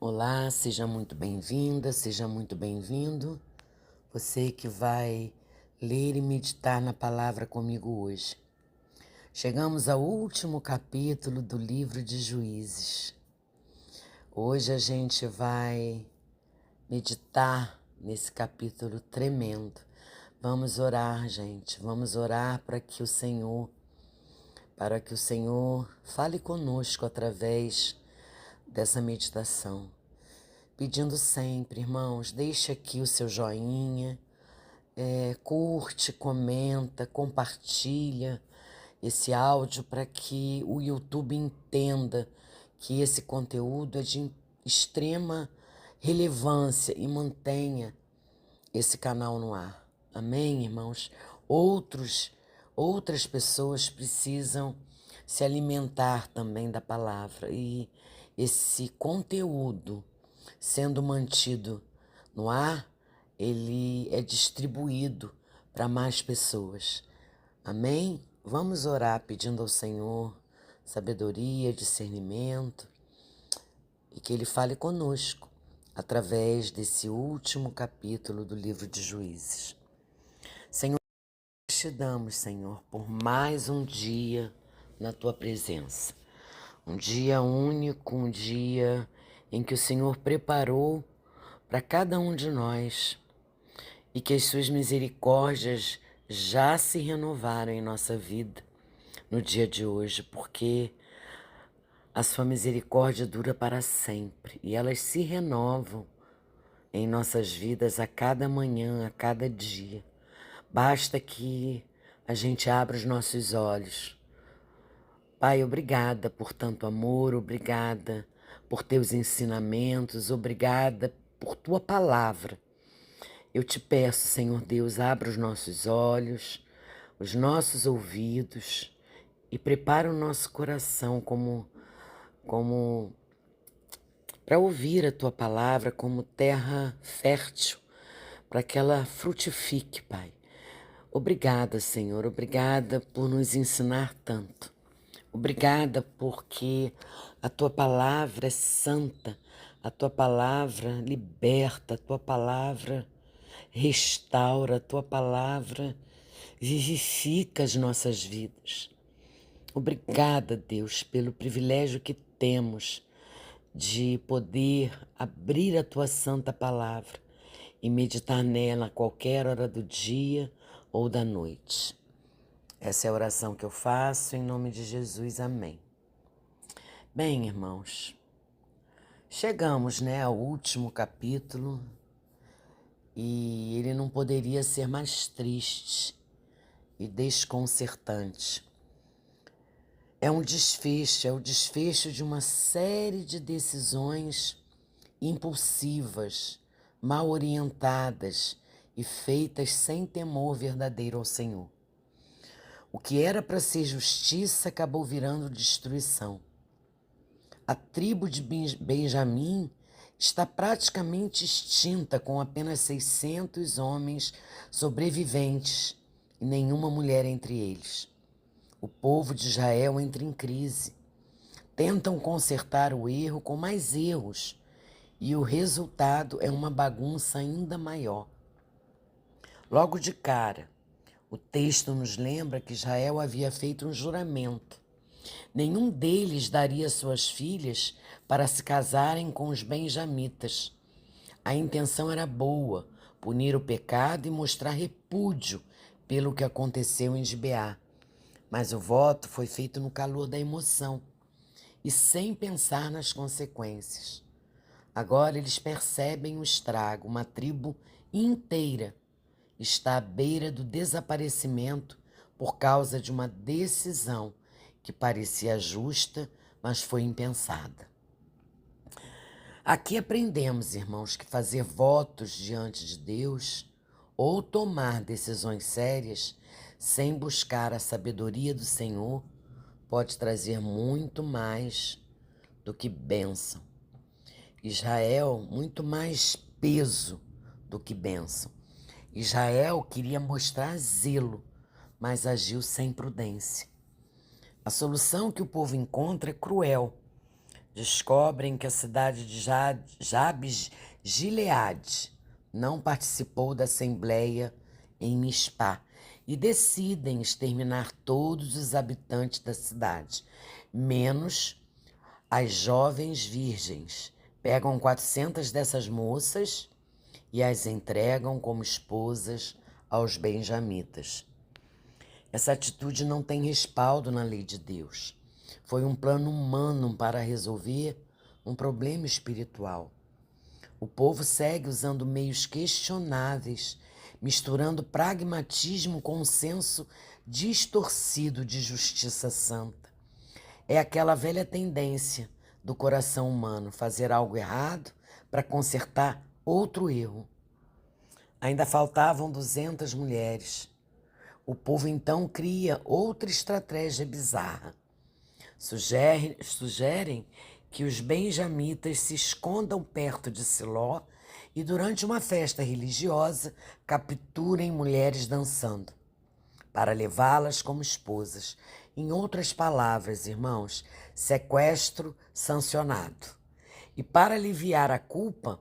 Olá, seja muito bem-vinda, seja muito bem-vindo. Você que vai ler e meditar na palavra comigo hoje. Chegamos ao último capítulo do livro de Juízes. Hoje a gente vai meditar nesse capítulo tremendo. Vamos orar, gente. Vamos orar para que o Senhor fale conosco através dessa meditação. Pedindo sempre, irmãos, deixe aqui o seu joinha, curte, comenta, compartilha esse áudio para que o YouTube entenda que esse conteúdo é de extrema relevância e mantenha esse canal no ar. Amém, irmãos? Outras pessoas precisam se alimentar também da palavra e esse conteúdo sendo mantido no ar, ele é distribuído para mais pessoas. Amém? Vamos orar pedindo ao Senhor sabedoria, discernimento e que Ele fale conosco através desse último capítulo do livro de Juízes. Senhor, nós te damos, Senhor, por mais um dia na Tua presença. Um dia único, um dia em que o Senhor preparou para cada um de nós e que as suas misericórdias já se renovaram em nossa vida no dia de hoje, porque a sua misericórdia dura para sempre e elas se renovam em nossas vidas a cada manhã, a cada dia. Basta que a gente abra os nossos olhos. Pai, obrigada por tanto amor, obrigada por teus ensinamentos, obrigada por tua palavra. Eu te peço, Senhor Deus, abra os nossos olhos, os nossos ouvidos e prepara o nosso coração como para ouvir a tua palavra como terra fértil, para que ela frutifique, Pai. Obrigada, Senhor, obrigada por nos ensinar tanto. Obrigada porque a tua palavra é santa, a tua palavra liberta, a tua palavra restaura, a tua palavra vivifica as nossas vidas. Obrigada, Deus, pelo privilégio que temos de poder abrir a tua santa palavra e meditar nela a qualquer hora do dia ou da noite. Essa é a oração que eu faço em nome de Jesus, amém. Bem, irmãos, chegamos, ao último capítulo e ele não poderia ser mais triste e desconcertante. É o desfecho de uma série de decisões impulsivas, mal orientadas e feitas sem temor verdadeiro ao Senhor. O que era para ser justiça acabou virando destruição. A tribo de Benjamim está praticamente extinta, com apenas 600 homens sobreviventes e nenhuma mulher entre eles. O povo de Israel entra em crise. Tentam consertar o erro com mais erros e o resultado é uma bagunça ainda maior. Logo de cara, o texto nos lembra que Israel havia feito um juramento. Nenhum deles daria suas filhas para se casarem com os benjamitas. A intenção era boa, punir o pecado e mostrar repúdio pelo que aconteceu em Gibeá. Mas o voto foi feito no calor da emoção e sem pensar nas consequências. Agora eles percebem o estrago. Uma tribo inteira está à beira do desaparecimento por causa de uma decisão que parecia justa, mas foi impensada. Aqui aprendemos, irmãos, que fazer votos diante de Deus ou tomar decisões sérias sem buscar a sabedoria do Senhor pode trazer muito mais do que bênção. Israel, muito mais peso do que bênção. Israel queria mostrar zelo, mas agiu sem prudência. A solução que o povo encontra é cruel. descobrem que a cidade de Jabes Gileade não participou da assembleia em Mispá e decidem exterminar todos os habitantes da cidade, menos as jovens virgens. Pegam 400 dessas moças e as entregam como esposas aos benjamitas. Essa atitude não tem respaldo na lei de Deus. Foi um plano humano para resolver um problema espiritual. O povo segue usando meios questionáveis, misturando pragmatismo com um senso distorcido de justiça santa. É aquela velha tendência do coração humano fazer algo errado para consertar outro erro. Ainda faltavam 200 mulheres. O povo então cria outra estratégia bizarra. Sugerem que os benjamitas se escondam perto de Siló e, durante uma festa religiosa, capturem mulheres dançando, para levá-las como esposas. Em outras palavras, irmãos, sequestro sancionado. E para aliviar a culpa,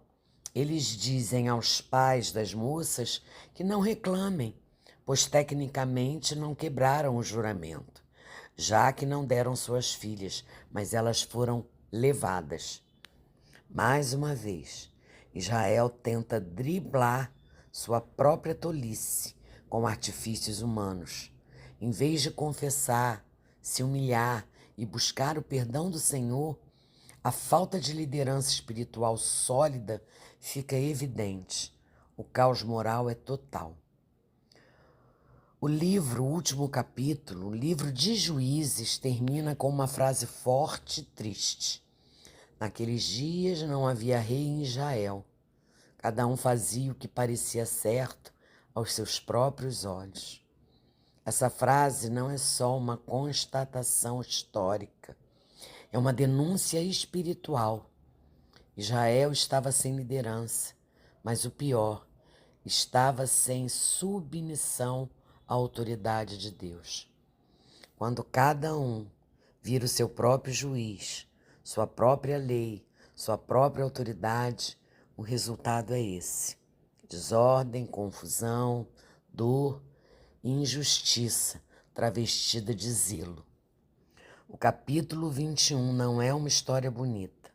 eles dizem aos pais das moças que não reclamem, pois tecnicamente não quebraram o juramento, já que não deram suas filhas, mas elas foram levadas. Mais uma vez, Israel tenta driblar sua própria tolice com artifícios humanos. Em vez de confessar, se humilhar e buscar o perdão do Senhor, a falta de liderança espiritual sólida fica evidente. O caos moral é total. O último capítulo, o livro de Juízes, termina com uma frase forte e triste. Naqueles dias não havia rei em Israel. Cada um fazia o que parecia certo aos seus próprios olhos. Essa frase não é só uma constatação histórica, é uma denúncia espiritual. Israel estava sem liderança, mas o pior, estava sem submissão à autoridade de Deus. Quando cada um vira o seu próprio juiz, sua própria lei, sua própria autoridade, o resultado é esse: desordem, confusão, dor e injustiça travestida de zelo. O capítulo 21 não é uma história bonita,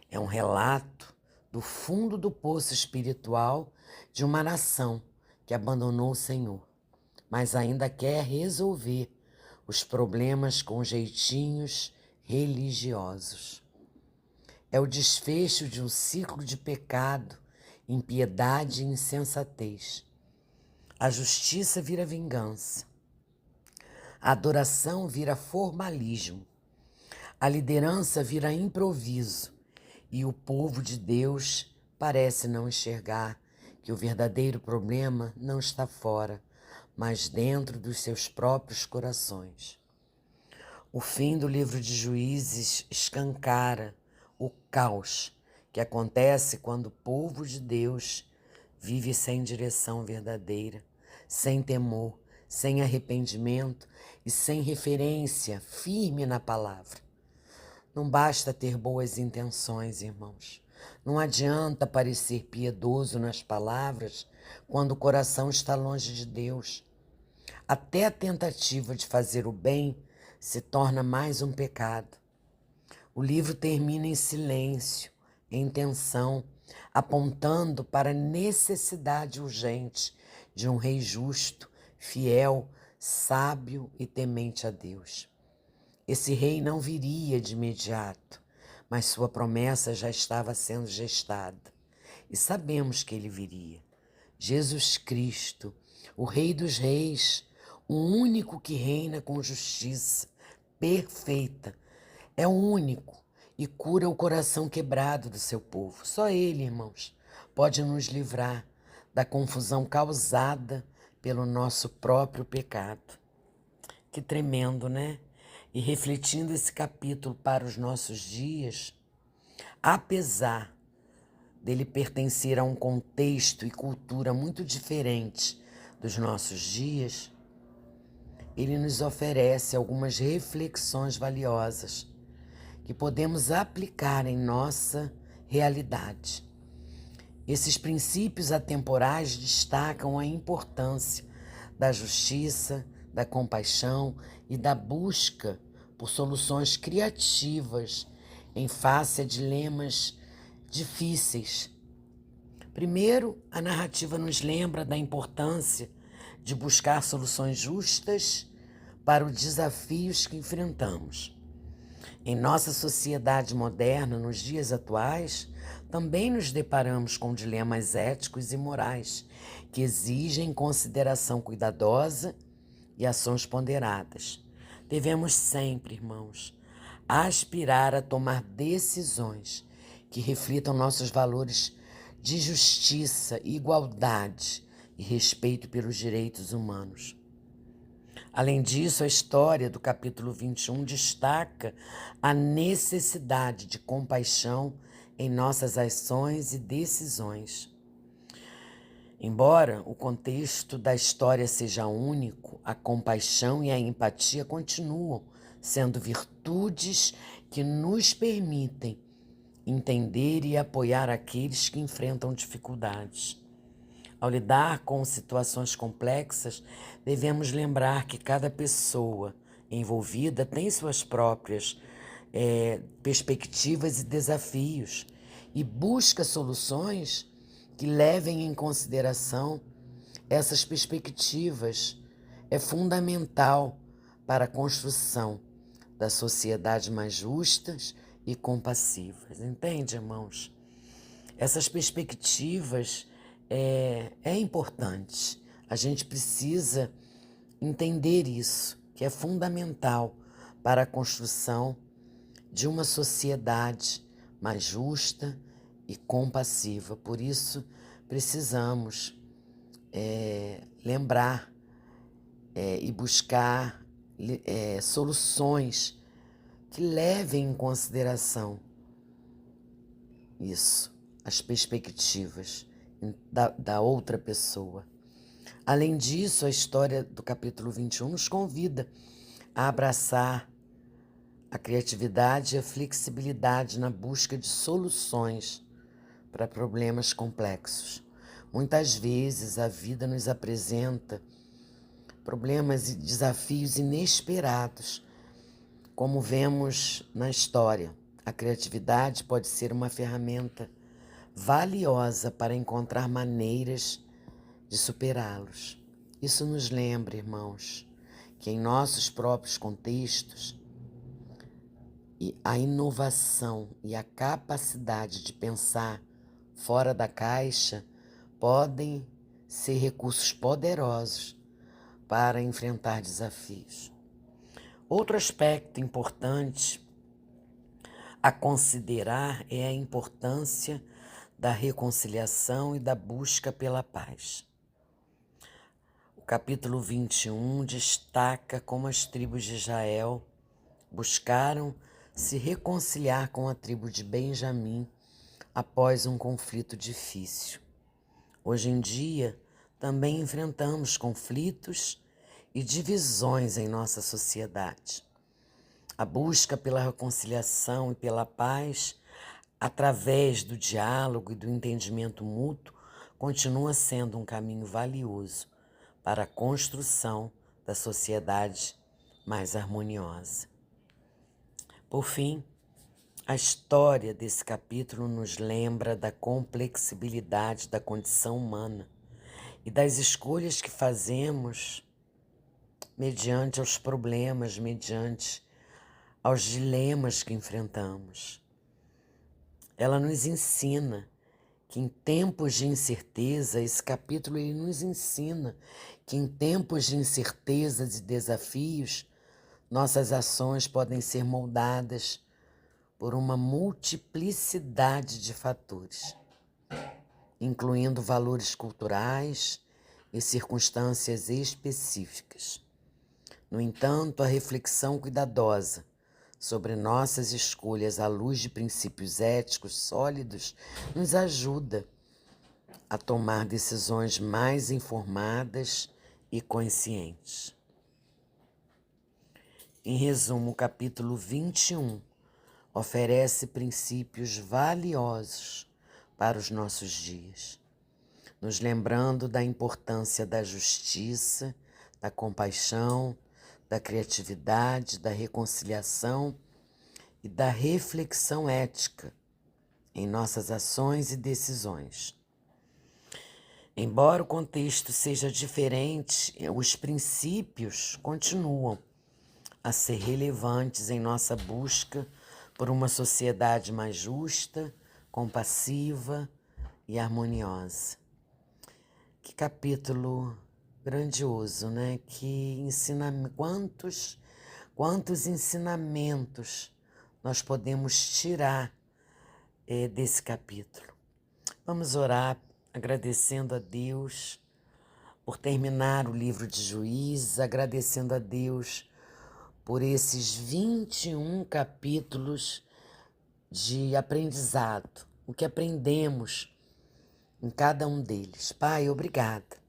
é um relato do fundo do poço espiritual de uma nação que abandonou o Senhor, mas ainda quer resolver os problemas com jeitinhos religiosos. É o desfecho de um ciclo de pecado, impiedade e insensatez. A justiça vira vingança. A adoração vira formalismo. A liderança vira improviso. E o povo de Deus parece não enxergar que o verdadeiro problema não está fora, mas dentro dos seus próprios corações. O fim do livro de Juízes escancara o caos que acontece quando o povo de Deus vive sem direção verdadeira, sem temor, sem arrependimento e sem referência firme na palavra. Não basta ter boas intenções, irmãos. Não adianta parecer piedoso nas palavras quando o coração está longe de Deus. Até a tentativa de fazer o bem se torna mais um pecado. O livro termina em silêncio, em tensão, apontando para a necessidade urgente de um rei justo, fiel, sábio e temente a Deus. Esse rei não viria de imediato, mas sua promessa já estava sendo gestada. E sabemos que ele viria. Jesus Cristo, o Rei dos Reis, o único que reina com justiça perfeita, é o único e cura o coração quebrado do seu povo. Só ele, irmãos, pode nos livrar da confusão causada pelo nosso próprio pecado. Que tremendo, né? E refletindo esse capítulo para os nossos dias, apesar dele pertencer a um contexto e cultura muito diferente dos nossos dias, ele nos oferece algumas reflexões valiosas que podemos aplicar em nossa realidade. Esses princípios atemporais destacam a importância da justiça, da compaixão e da busca por soluções criativas em face a dilemas difíceis. Primeiro, a narrativa nos lembra da importância de buscar soluções justas para os desafios que enfrentamos. Em nossa sociedade moderna, nos dias atuais, também nos deparamos com dilemas éticos e morais que exigem consideração cuidadosa e ações ponderadas. Devemos sempre, irmãos, aspirar a tomar decisões que reflitam nossos valores de justiça, igualdade e respeito pelos direitos humanos. Além disso, a história do capítulo 21 destaca a necessidade de compaixão em nossas ações e decisões. Embora o contexto da história seja único, a compaixão e a empatia continuam sendo virtudes que nos permitem entender e apoiar aqueles que enfrentam dificuldades. Ao lidar com situações complexas, devemos lembrar que cada pessoa envolvida tem suas próprias perspectivas e desafios e busca soluções que levem em consideração essas perspectivas. É fundamental para a construção da sociedade mais justas e compassivas. Entende, irmãos? Essas perspectivas é importante. A gente precisa entender isso, que é fundamental para a construção de uma sociedade mais justa e compassiva. Por isso, precisamos lembrar e buscar soluções que levem em consideração isso, as perspectivas da outra pessoa. Além disso, a história do capítulo 21 nos convida a abraçar a criatividade e a flexibilidade na busca de soluções para problemas complexos. Muitas vezes a vida nos apresenta problemas e desafios inesperados, como vemos na história. A criatividade pode ser uma ferramenta valiosa para encontrar maneiras de superá-los. Isso nos lembra, irmãos, que em nossos próprios contextos, a inovação e a capacidade de pensar fora da caixa podem ser recursos poderosos para enfrentar desafios. Outro aspecto importante a considerar é a importância da reconciliação e da busca pela paz. O capítulo 21 destaca como as tribos de Israel buscaram se reconciliar com a tribo de Benjamim após um conflito difícil. Hoje em dia, também enfrentamos conflitos e divisões em nossa sociedade. A busca pela reconciliação e pela paz, através do diálogo e do entendimento mútuo, continua sendo um caminho valioso para a construção da sociedade mais harmoniosa. Por fim, a história desse capítulo nos lembra da complexibilidade da condição humana e das escolhas que fazemos mediante aos problemas, mediante aos dilemas que enfrentamos. Ela nos ensina que em tempos de incerteza, esse capítulo ele nos ensina que em tempos de incertezas e desafios, nossas ações podem ser moldadas por uma multiplicidade de fatores, incluindo valores culturais e circunstâncias específicas. No entanto, a reflexão cuidadosa sobre nossas escolhas à luz de princípios éticos sólidos nos ajuda a tomar decisões mais informadas e conscientes. Em resumo, o capítulo 21 oferece princípios valiosos para os nossos dias, nos lembrando da importância da justiça, da compaixão, da criatividade, da reconciliação e da reflexão ética em nossas ações e decisões. Embora o contexto seja diferente, os princípios continuam a ser relevantes em nossa busca por uma sociedade mais justa, compassiva e harmoniosa. Que capítulo grandioso, né? Que quantos ensinamentos nós podemos tirar desse capítulo. Vamos orar agradecendo a Deus por terminar o livro de Juízes, agradecendo a Deus por esses 21 capítulos de aprendizado, o que aprendemos em cada um deles. Pai, obrigada.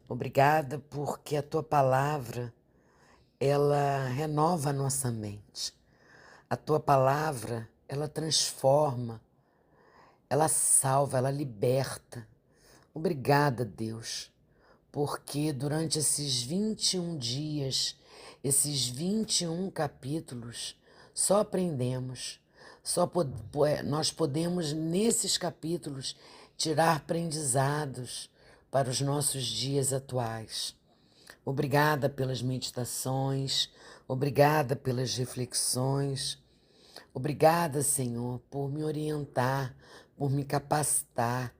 Obrigada porque a Tua palavra, ela renova a nossa mente. A Tua palavra, ela transforma, ela salva, ela liberta. Obrigada, Deus, porque durante esses 21 dias, esses 21 capítulos, só aprendemos, nós podemos, nesses capítulos, tirar aprendizados para os nossos dias atuais. Obrigada pelas meditações, obrigada pelas reflexões, obrigada, Senhor, por me orientar, por me capacitar,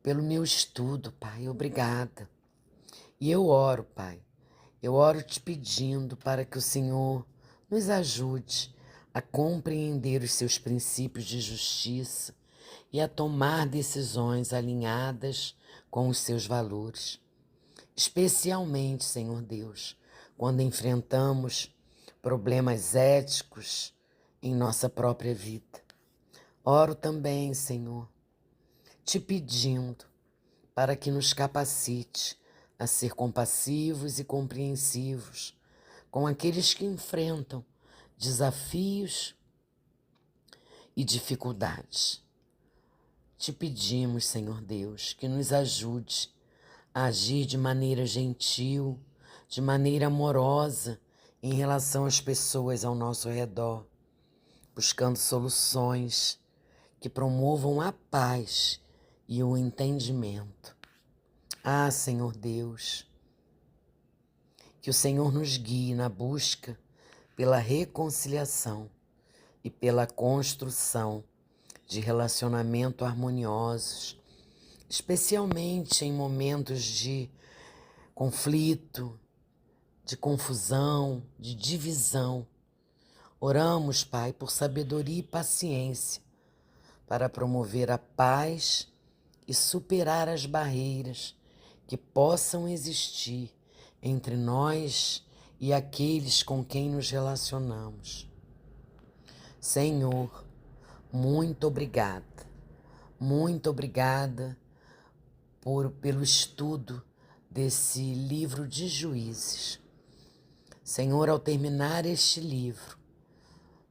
pelo meu estudo, Pai, obrigada. E eu oro, Pai, eu oro te pedindo para que o Senhor nos ajude a compreender os seus princípios de justiça e a tomar decisões alinhadas com os seus valores. Especialmente, Senhor Deus, quando enfrentamos problemas éticos em nossa própria vida. Oro também, Senhor, te pedindo para que nos capacite a ser compassivos e compreensivos com aqueles que enfrentam desafios e dificuldades. Te pedimos, Senhor Deus, que nos ajude a agir de maneira gentil, de maneira amorosa em relação às pessoas ao nosso redor, buscando soluções que promovam a paz e o entendimento. Ah, Senhor Deus, que o Senhor nos guie na busca pela reconciliação e pela construção de relacionamentos harmoniosos, especialmente em momentos de conflito, de confusão, de divisão. Oramos, Pai, por sabedoria e paciência para promover a paz e superar as barreiras que possam existir entre nós e aqueles com quem nos relacionamos. Senhor, muito obrigada pelo estudo desse livro de Juízes. Senhor, ao terminar este livro,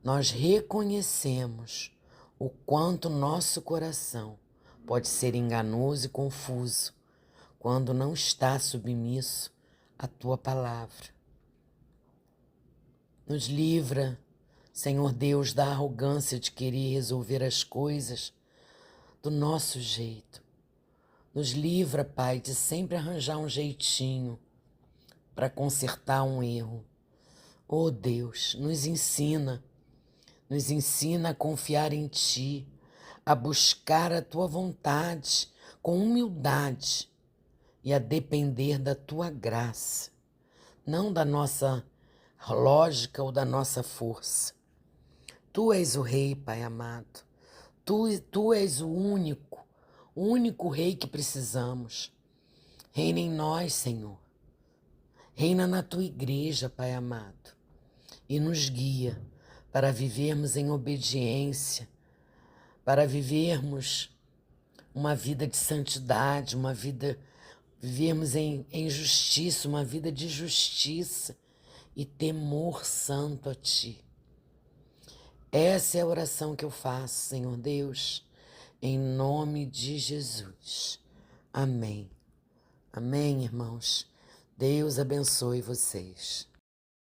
nós reconhecemos o quanto nosso coração pode ser enganoso e confuso quando não está submisso à Tua palavra. Nos livra, Senhor Deus, da arrogância de querer resolver as coisas do nosso jeito. Nos livra, Pai, de sempre arranjar um jeitinho para consertar um erro. Oh Deus, nos ensina a confiar em Ti, a buscar a Tua vontade com humildade e a depender da Tua graça, não da nossa lógica ou da nossa força. Tu és o Rei, Pai amado. Tu és o único Rei que precisamos. Reina em nós, Senhor. Reina na Tua igreja, Pai amado, e nos guia para vivermos em obediência, para vivermos uma vida de santidade, vivermos em justiça, uma vida de justiça e temor santo a Ti. Essa é a oração que eu faço, Senhor Deus, em nome de Jesus. Amém. Amém, irmãos. Deus abençoe vocês.